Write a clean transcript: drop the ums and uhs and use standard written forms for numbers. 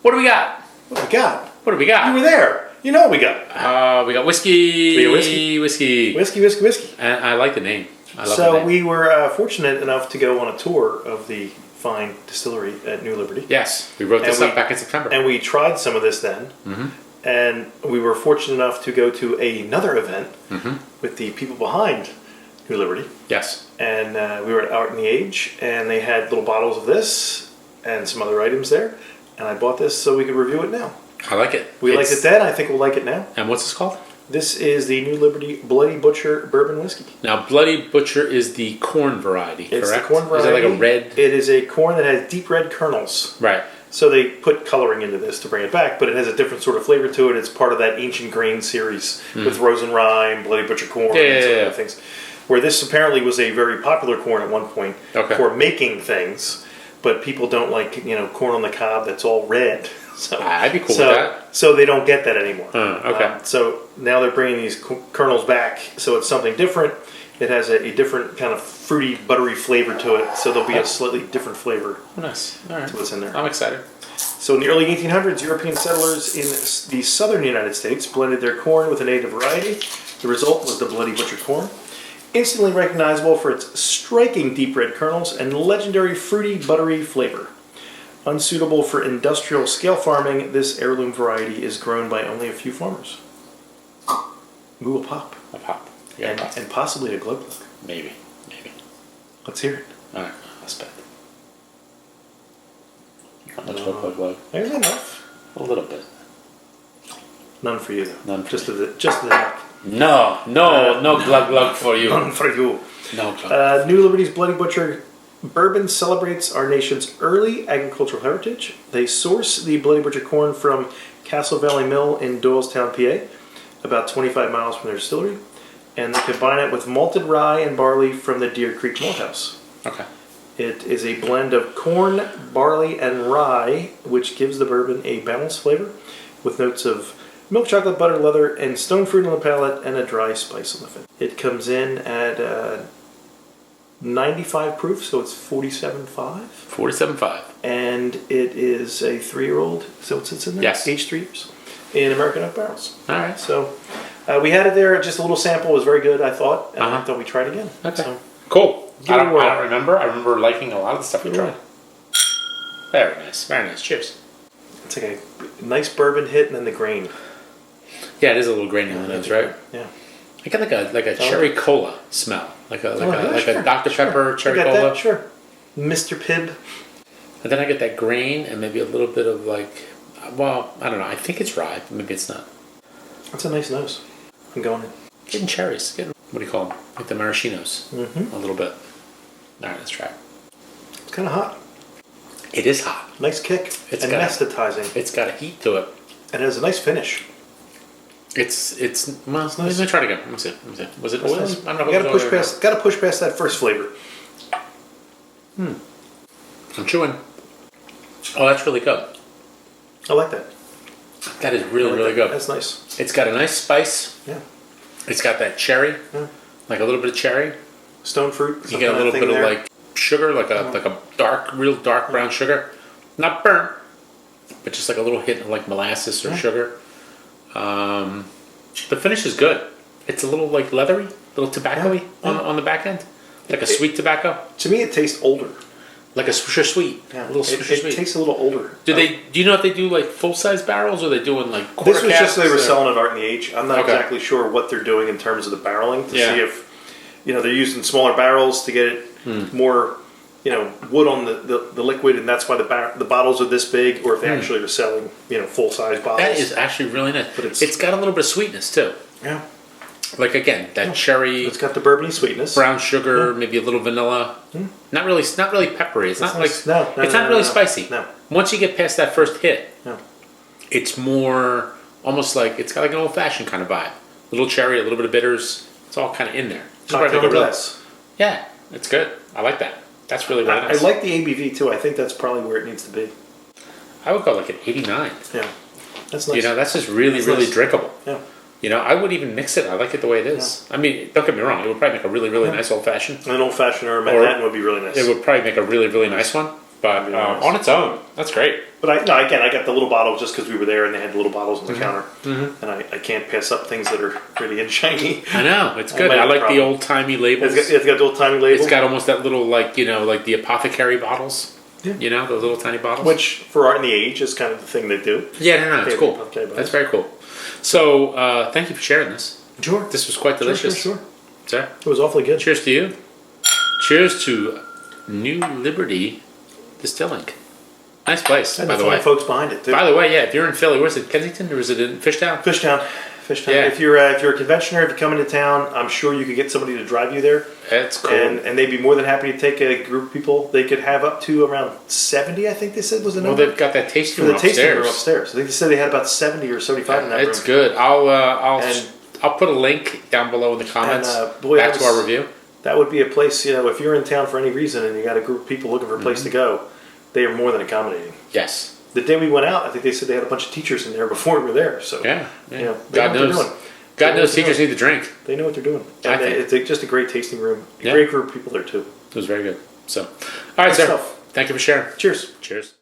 What do we got? What do we got? What do we got? You were there. You know what we got. We got whiskey. We got whiskey. Whiskey. Whiskey. And I like the name. I love the So name. we were fortunate enough to go on a tour of the fine distillery at New Liberty. Yes, we wrote this up back in September. And we tried some of this then. Mm-hmm. And we were fortunate enough to go to another event with the people behind New Liberty. Yes. And we were at Art in the Age, and they had little bottles of this and some other items there. And I bought this so we could review it now. I like it. We liked it then. I think we'll like it now. And what's this called? This is the New Liberty Bloody Butcher Bourbon Whiskey. Now, Bloody Butcher is the corn variety, correct? It's the corn variety. Is it like a red? It is a corn that has deep red kernels. Right. So they put coloring into this to bring it back, but it has a different sort of flavor to it. It's part of that Ancient Grain series with Rose and Rime, Bloody Butcher corn, and some other things. Where this apparently was a very popular corn at one point for making things, but people don't like corn on the cob that's all red. So I'd be cool with that. So they don't get that anymore. Okay. So now they're bringing these kernels back, so it's something different. It has a different kind of fruity, buttery flavor to it, so there'll be a slightly different flavor Nice. All right. to what's in there. I'm excited. So in the early 1800s, European settlers in the southern United States blended their corn with a native variety. The result was the Bloody Butcher corn. Instantly recognizable for its striking deep red kernels and legendary fruity, buttery flavor. Unsuitable for industrial scale farming, this heirloom variety is grown by only a few farmers. Ooh, a pop. A pop. Yeah, And possibly a glug glug. Maybe. Let's hear it. All right. Let's bet. How much glug glug? There's enough. A little bit. None for you, though. None for just the neck. No glug glug for you. None for you. No glug. New Liberty's Bloody Butcher Bourbon celebrates our nation's early agricultural heritage. They source the Bloody Butcher corn from Castle Valley Mill in Doylestown, PA, about 25 miles from their distillery, and they combine it with malted rye and barley from the Deer Creek Malthouse. Okay. It is a blend of corn, barley, and rye, which gives the bourbon a balanced flavor, with notes of milk chocolate, butter, leather, and stone fruit on the palate, and a dry spice on the fin. It comes in at 95 proof, so it's 47.5. 47.5. And it is a 3-year-old, so it sits in there? Yes. Aged 3 years in American oak barrels. All right. So we had it there, just a little sample. It was very good, I thought, and I thought we'd try it again. Okay. So, cool. I don't remember. I remember liking a lot of the stuff we tried. Very nice. Very nice. Cheers. It's like a nice bourbon hit and then the grain. Yeah, it is a little grainy on the nose, right? Yeah. I get like a cherry cola smell, like a Dr. Pepper cherry I got cola. That, sure. Mr. Pibb. And then I get that grain and maybe a little bit of well, I don't know. I think it's rye, but maybe it's not. That's a nice nose. I'm going in. Getting cherries. Getting, what do you call them? Like the maraschinos. Mm-hmm. A little bit. All right, let's try it. It's kind of hot. It is hot. Nice kick. It's anesthetizing. It's got a heat to it. And it has a nice finish. It's well. It's Let me try it again. Let me see. Was it oily? Nice. I don't know. Got to push past that first flavor. I'm chewing. Oh, that's really good. I like that. That is really good. That's nice. It's got a nice spice. Yeah. It's got that cherry, like a little bit of cherry. Stone fruit. You get a little bit of like sugar, like a real dark brown sugar, not burnt, but just like a little hit of like molasses or sugar. The finish is good. It's a little like leathery, a little tobacco-y on the back end, like a sweet tobacco. To me, it tastes older. Like a Swisher Sweet. Yeah. A little Swisher Sweet. It tastes a little older. Do you know if they do like full-size barrels or are they doing like quarter This was casts? just they were selling at Art in the Age. I'm not exactly sure what they're doing in terms of the barreling to see if they're using smaller barrels to get it more wood on the liquid, and that's why the bottles are this big, or if they actually are selling full-size bottles. That is actually really nice. But it's got a little bit of sweetness too. Yeah. Like again, that cherry. It's got the bourbony sweetness. Brown sugar, maybe a little vanilla. Not really peppery. It's not really spicy. No. Once you get past that first hit, it's more almost like it's got like an old fashioned kind of vibe. A little cherry, a little bit of bitters. It's all kind of in there. Yeah, it's good. I like that. That's really nice. I like the ABV too. I think that's probably where it needs to be. I would go like an 89. Yeah, that's nice. That's just really drinkable. Yeah. I would even mix it. I like it the way it is. Yeah. I mean, don't get me wrong. It would probably make a really nice old fashioned. An old fashioned or a Manhattan would be really nice. It would probably make a really nice one. But Really nice. on its own, that's great. But I got the little bottle just because we were there and they had the little bottles on the counter. Mm-hmm. And I can't pass up things that are pretty and shiny. I know, it's good. I like the old timey labels. It's got the old timey label. It's got almost that little, like the apothecary bottles. Yeah. Those little tiny bottles. Which, for art in the age, is kind of the thing they do. Yeah, no, it's cool. That's very cool. So, thank you for sharing this. Sure. This was quite delicious. Sure. Sir? It was awfully good. Cheers to you. Cheers to New Liberty Distilling. Nice place, And by the way. folks behind it, too. By the way, yeah, if you're in Philly, where's it? Kensington, or is it in Fishtown? Fishtown. Yeah. If you're a conventioner, if you come into town, I'm sure you could get somebody to drive you there. That's cool. And they'd be more than happy to take a group of people. They could have up to around 70, I think they said was the number. Well, they've got that tasting room upstairs. Tasting room upstairs. I think they said they had about 70 or 75 in that room. It's good. I'll put a link down below in the comments back to our review. That would be a place, if you're in town for any reason and you got a group of people looking for a place to go, they are more than accommodating. Yes. The day we went out, I think they said they had a bunch of teachers in there before we were there. So God knows. God knows teachers need to drink. They know what they're doing. And it's just a great tasting room. A great group of people there too. It was very good. So, all right, sir. Thank you for sharing. Cheers. Cheers.